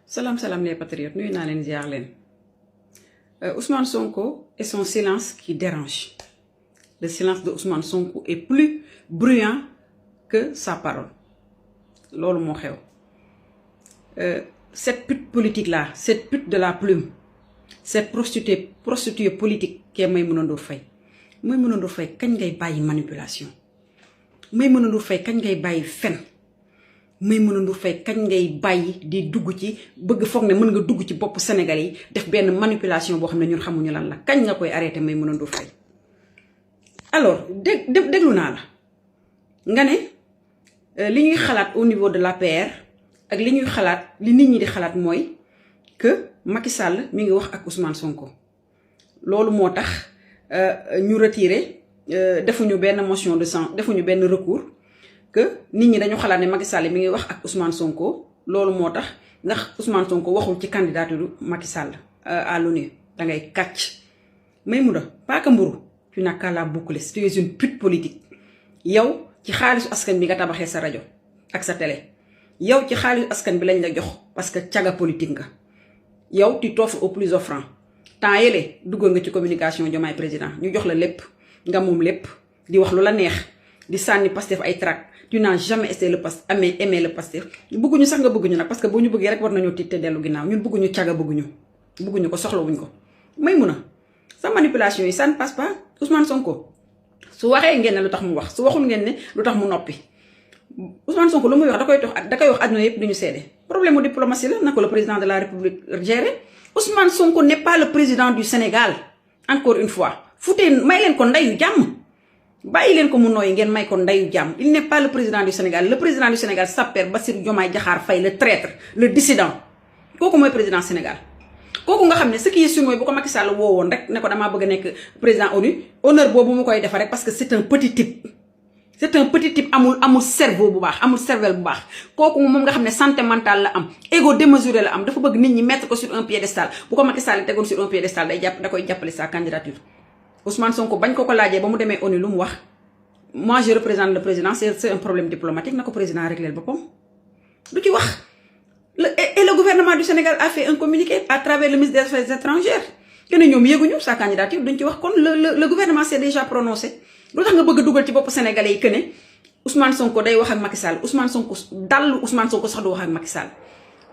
Salam salam les patriotes, nuyu naa leen ziar leen. Ousmane Sonko et son silence qui dérange. Le silence de Ousmane Sonko est plus bruyant que sa parole. Loolu moo xew. Cette pute politique là, cette pute de la plume, cette prostituée politique qui est Maïmouna Ndour Faye. Maïmouna Ndour Faye kañ ngay bàyyi manipulation. Maïmouna Ndour Faye kañ ngay bàyyi fen. Maïmouna Ndour Faye kañ ngay bàyyi di dugg ci bëgg foog ne mën nga dugg ci bopp Sénégal yi def benn manipulation boo xam ne ñun xamuñu lan la kañ nga koy arrêté Maïmouna Ndour Faye. Alors déglu naa la nga ne li ñuy xalaat au niveau de l'APR ak li ñuy xalaat li nit ñi di xalaat mooy que Macky Sall mi ngi wax ak Ousmane Sonko loolu moo tax ñu retiré defuñu benn motion de censure defuñu benn recours que nit ñi dañu xalaat ne Macky Sall mi ngi wax ak Ousmane Sonko loolu moo tax ndax Ousmane Sonko waxul ci candidature Macky Sall à l'ONU da ngay kàcc Maïmouna paaka mburu tu n'as qu'à la boucler tu es une pute politique yow ci xaalisu askan bi nga tabaxee sa rajo ak sa télé yow ci xaalisu askan bi lañ la jox parce que caga politique nga yow tu t'offres au plus offrant temps yële duggoon nga ci communication Diomaye président ñu jox la lépp nga moom lépp di wax lu la neex di sànni Pastef ay trac tu n'as jamais essayé aimé le Pastef bëgguñu sax nga bëgguñu nag parce que bu ñu bëggee rek war nañoo tiit te dellu ginnaaw ñun bëgguñu caga bëgguñu ko soxlawuñ ko Maïmouna sa manipulation yi ça ne passe pas Ousmane Sonko su waxee ngeen ne lu tax mu wax su waxul ngeen ne lu tax mu noppi Ousmane Sonko lu muy wax da koy wax àdduna yëpp duñu seede problème mu diplomatie la na ko le président de la République géré Ousmane Sonko n'est pas le président du Sénégal encore une fois futee may leen ko ndeyu jàmm bàyyi leen ko mu nooyi ngeen may ko ndeyu jàmm il n'est pas le président du Sénégal le président du Sénégal s'appelle Bassirou Diomaye Diakhar Faye le traître le dissident kooku mooy président Sénégal kooku nga xam ne ce qui est sûr mooy bu ko Macky Sall woowoon rek ne ko damaa bëgg a nekk président ONU honneur boobu mu koy defa rek parce que c'est un petit type amul cerveau bu baax amul cervelle bu baax kooku moom nga xam ne santé mentale la am ego démesuré la am dafa bëgg nit ñi mettre ko sur un piédestal bu ko Macky Sall tegoon sur un piédestal da koy jàppale sa candidature Ousmane Sonko bañ ko laajee ba mu demee ONU lu mu wax moi je représente le président c'est un problème diplomatique na ko président réglé boppam du ci wax et le gouvernement du Sénégal a fait un communiqué à travers le ministre des Affaires étrangères que ne ñoom yéeguñu sa candidature duñ ci wax kon le gouvernement s'est déjà prononcé lu tax nga bëgg a dugal ci bopp sénégalais yi que ne Ousmane Sonko day wax ak Macky Sall Ousmane Sonko dallu Ousmane Sonko sax du wax ak Macky Sall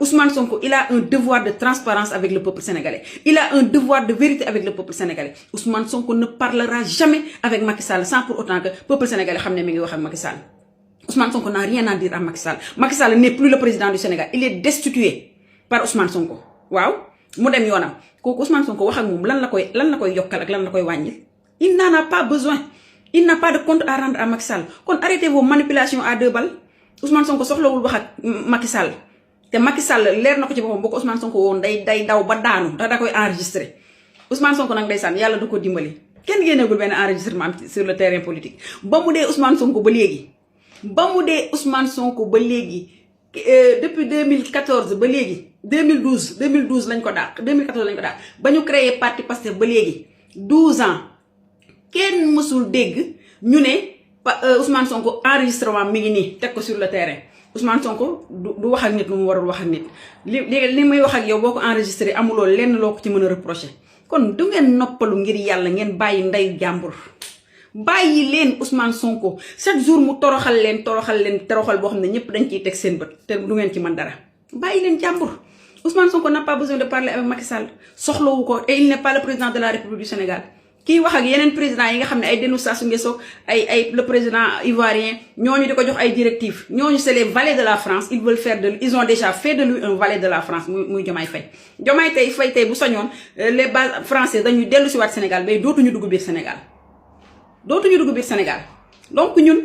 Ousmane Sonko il a un devoir de transparence avec le peuple sénégalais il a un devoir de vérité avec le peuple sénégalais Ousmane Sonko ne parlera jamais avec Macky Sall sans pour autant que peuple sénégalais xam ne mi ngi wax ak Macky Sall Ousmane Sonko n'a rien à dire à Macky Sall Macky Sall n'est plus le président du Sénégal il est destitué par Ousmane Sonko waaw mu dem yoonam kooku Ousmane Sonko wax ak moom lan la koy yokkal ak lan la koy wàññil il n'en a pas besoin il n'a pas de compte à rendre à Macky Sall kon arrêtez vos manipulations à deux balles Ousmane Sonko soxlawul wax ak Macky Sall te Macky Sall leer na ko ci boppam boo ko Ousmane Sonko woon day daw ba daanu da koy enregistré Ousmane Sonko nag ndeysaan yàlla du ko dimbali kenn génneegul benn enregistrement sur le terrain politique ba mu dee Ousmane Sonko ba léegi depuis 2014 ba léegi 2012 lañ ko dàq 2014 lañ ko dàq ba ñu créé parti Pastef ba léegi 12 ans kenn mësul dégg ñu ne Ousmane Sonko enregistrement mi ngi nii teg ko sur le terrain Ousmane Sonko du wax ak nit lu mu warul wax ak nit li muy wax ak yow boo ko enregistré amuloo lenn loo ko ci mën a reproché kon du ngeen noppalu ngir yàlla ngeen bàyyi ndeyu jàmbur bàyyi leen Ousmane Sonko chaque jour mu toroxal leen boo xam ne ñëpp dañ ciy teg seen bët te du ngeen ci mën dara bàyyi leen jàmbur Ousmane Sonko n'a pas besoin de parler avec Macky Sall soxlawu ko et il n'est pas le président de la République du Sénégal kii wax ak yeneen président yi nga xam ne ay Denis Sassou Nguesso ay le président ivoirien ñooñu di ko jox ay directives ñooñu c'est les valets de la France ils ont déjà fait de lui un valet de la France muy Diomaye Faye Diomaye Faye tey bu sañoon les bases françaises dañuy dellu si waat Sénégal mais dootuñu dugg biir Sénégal donc ñun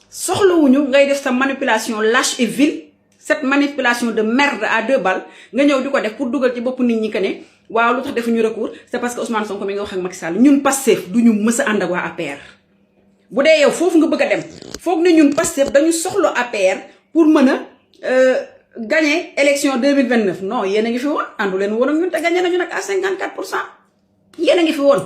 soxlawuñu ngay def sa manipulation lâche et vile cette manipulation de merde à deux balles nga ñëw di ko def pour dugal ci bopp nit ñi que ne waaw lu tax defuñu recours c'est parce que Ousmane Sonko mi nga wax ak Macky Sall ñun Pastef duñu mës a ànd ak waa APR bu dee yow foofu nga bëgg a dem foog ne ñun Pastef dañu soxla APR pour mën a gagner élection 2029 non yéen a ngi fi woon àndu leen woon ak ñun te gagné nañu nag à 54% yéen a ngi fi woon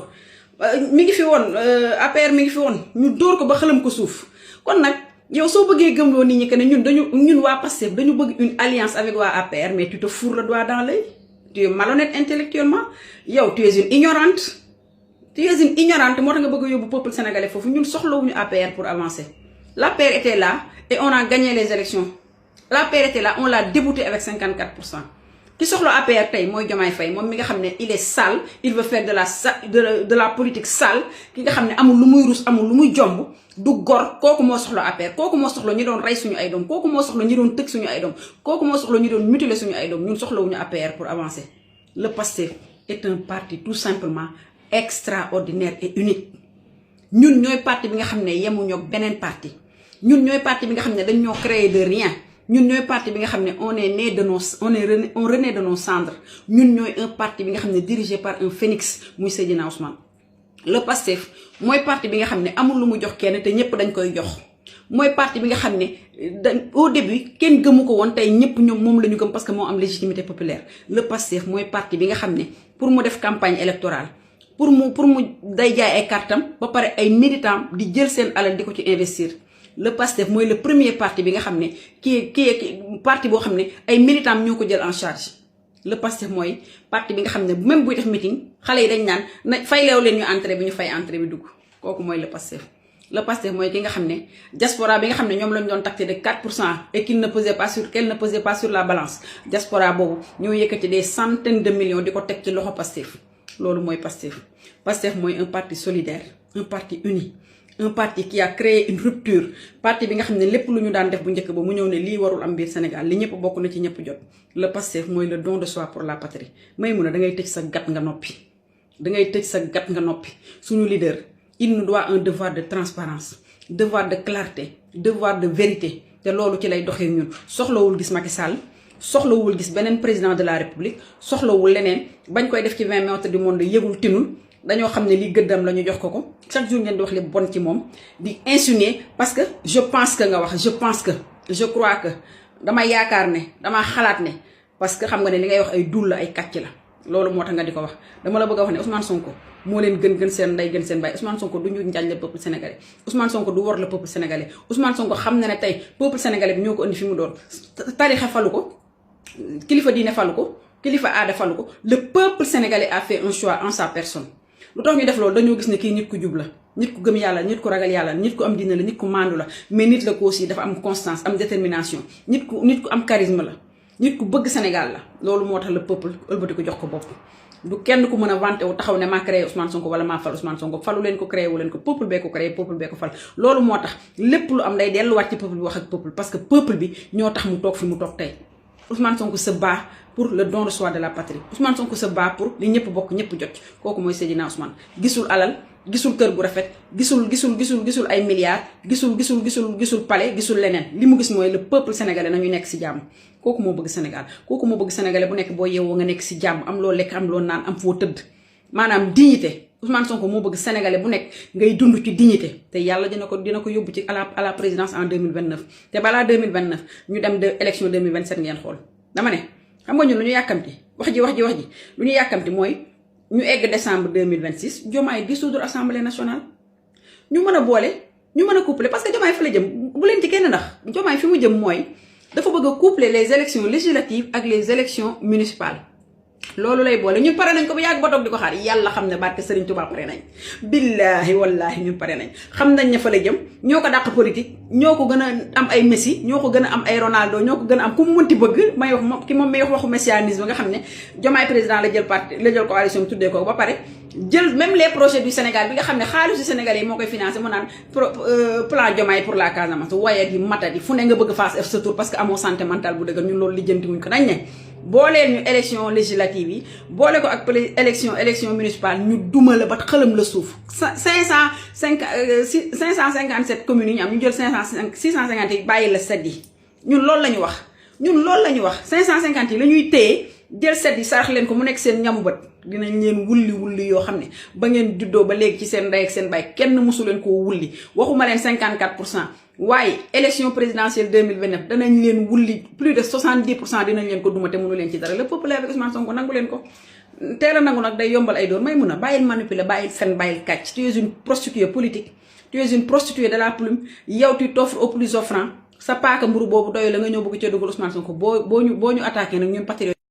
mi ngi fi woon APR mi ngi fi woon ñu dóor ko ba xëlam ko suuf kon nag yow soo bëggee gëmloo nit ñi que ne ñun waa Pastef dañu bëgg une alliance avec waa APR mais tu te fourres le doigt dans l'œil. Tu es malhonnête intellectuellement. Yow tu es une ignorante. Tu es une ignorante moo tax nga bëgg a yóbbu peuple sénégalais foofu ñun soxlawuñu APR pour avancer. L'APR était là et on a gagné les élections. L'APR était là, on l'a débouté avec 54%. Ki soxla APR tey mooy Diomaye Faye moom mi nga xam ne il est sale, il veut faire de la politique sale, ki nga xam ne amul lu muy rus amul lu muy jomb du gor kooku moo soxla APR kooku moo soxla ñi doon rey suñu ay doom kooku moo soxla ñi doon tëj suñu ay doom kooku moo soxla ñi doon mutiler suñu ay doom ñun soxlawuñu APR pour avancer. Le Pastef est un parti tout simplement extraordinaire et unique. Ñun ñooy parti bi nga xam ne yemuñoo beneen parti ñun ñooy parti bi nga xam ne dañ ñoo créer de rien. Ñun ñooy parti bi nga xam ne on renaît de nos cendres ñun ñooy un parti bi nga xam ne dirigé par un phénix muy Seydina Ousmane. Le Pastef mooy parti bi nga xam ne amul lu mu jox kenn te ñëpp dañ koy jox mooy parti bi nga xam ne au début kenn gëmu ko woon tey ñëpp ñoom moom la ñu gëm parce que moo am légitimité populaire. Le Pastef mooy parti bi nga xam ne pour mu def campagne électorale pour mu day jaay ay kartam ba pare ay militants di jël seen alal di ko ci investir. Le Pastef mooy le premier parti bi nga xam ne kii parti boo xam ne ay militants ñoo ko jël en charge. Le Pastef mooy parti bi nga xam ne même buy def meeting xale yi dañ naan na fayleew leen ñu entrée bi ñu fay entrée bi dugg kooku mooy le Pastef. Le Pastef mooy ki nga xam ne diaspora bi nga xam ne ñoom lañ doon taxé de 4% et qu'elle ne pesait pas sur la balance diaspora boobu ñoo yëkkati des centaines de millions di ko teg ci loxo Pastef. Loolu mooy Pastef. Pastef mooy un parti solidaire, un parti uni. Un parti qui a créé une rupture parti bi nga xam ne lépp lu ñu daan def bu njëkk ba mu ñëw ne lii warul am biir Sénégal li ñëpp bokk na ci ñëpp jot. Le Pastef mooy le don de soi pour la patrie Maïmouna da ngay tëj sa gat nga noppi suñu leader il nous doit un devoir de transparence devoir de clarté devoir de vérité te loolu ci lay doxee ñun soxlawul gis Macky Sall soxlawul gis beneen président de la République soxlawul leneen bañ koy def ci 20 mètres du monde yëgul tinul dañoo xam ne lii gëddam la ñu jox ko chaque jour ngeen di wax li bon ci moom di insinuer parce que je pense que nga wax je crois que dama yaakaar ne dama xalaat ne parce que xam nga ne li ngay wax ay dul la ay kàcc la loolu moo tax nga di ko wax dama la bëgg a wax ne Ousmane Sonko moo leen gën seen ndey gën seen baay Ousmane Sonko du ñu njaaj le peuple sénégalais Ousmane Sonko du wor le peuple sénégalais Ousmane Sonko xam na ne tey peuple sénégalais bi ñoo ko indi fi mu doon tarixa falu ko kilifa diine falu ko kilifa aada falu ko le peuple sénégalais a fait un choix en sa personne. Lu tax ñu def loolu dañoo gis ne kii nit ku jub la nit ku gëm yàlla nit ku ragal yàlla nit ku am diine la nit ku maandu la mais nit la ko aussi dafa am constance am détermination nit ku am charisme la nit ku bëgg Sénégal la loolu moo tax le peuple ëlbati ko jox ko bopp du kenn ku mën a vanté wu taxaw ne maa créé Ousmane Sonko wala maa fal Ousmane Sonko falu leen ko créé wu leen ko peuple bee ko créé peuple bee ko fal loolu moo tax lépp lu am day delluwaat ci peuple bi wax ak peuple parce que peuple bi ñoo tax mu toog fi mu toog tey Ousmane Sonko se bat pour le don de soi de la patrie Ousmane Sonko se bat pour li ñëpp bokk ñëpp jot kooku mooy Seydina Ousmane gisul alal gisul kër gu rafet gisul ay milliards gisul palais gisul leneen li mu gis mooy le peuple sénégalais nañu nekk si jàmm kooku moo bëgg Sénégal kooku moo bëgg sénégalais bu nekk boo yeewoo nga nekk si jàmm am loo lekk am loo naan am foo tëdd maanaam dignité Ousmane Sonko moo bëgg sénégalais bu nekk ngay dund ci dignité te yàlla dina ko yóbbu ci à la présidence en 2029 te balaa 2029 ñu dem de élection 2027 ngeen xool dama ne xam nga ñun lu ñu yàkkamti wax ji lu ñu yàkkamti mooy ñu egg décembre 2026 Diomaye dissoudre assemblée nationale ñu mën a boole ñu mën a coupler parce que Diomaye fa la jëm bu leen ci kenn ndax Diomaye fi mu jëm mooy dafa bëgg a coupler les élections législatives ak les élections municipales loolu lay boole ñun pare nañ ko ba yàgg ba toog di ko xaar yàlla xam ne barke Serigne Touba pare nañ billaahi wallaahi ñun pare nañ xam nañ ne fa la jëm ñoo ko dàq politique ñoo ko gën a am ay Messi ñoo ko gën a am ay Ronaldo ñoo ko gën a am ku mu mënti bëgg may wax moom ki moom may wax waxu messianisme nga xam ne Diomaye président la jël coalition tuddee ko ba pare jël même les projets du Sénégal bi nga xam ne xaalisu Sénégal yi moo koy financé mu naan plan Diomaye pour la Casamance waaye di matadi fu ne nga bëgg face sa tour parce que amoo santé mentale bu dëgg ñun loolu lijjanti wuñ ko dañ ne booleel ñu élection législative yi boole ko ak élection municipale ñu duma la ba xëlam la suuf 557 communes yi ñu am ñu jël 650 yi bàyyi la set yi ñun loolu la ñu wax 550 yi la ñuy téye jël set yi sarax leen ko mu nekk seen ñamu bët dinañ leen wulli yoo xam ne ba ngeen juddoo ba léegi ci seen ndey ak seen baay kenn mosu leen koo wulli waxuma leen 54% waaye élection présidentielle 2029 danañ leen wulli plus de 70% dinañ leen ko duma te mënu leen ci dara le peuple avec Ousmane Sonko nangu leen ko teel a nangu nag day yombal ay doon may mun a bàyyil manipuler bàyyil fen bàyyil kàcc tu es une prostituée politique tu es une prostituée de la plume yow tu t'offres au plus offrant sa paaka mburu boobu doy la nga ñëw bëgg cee dugal Ousmane Sonko boo ñu attaqué nag ñun patriote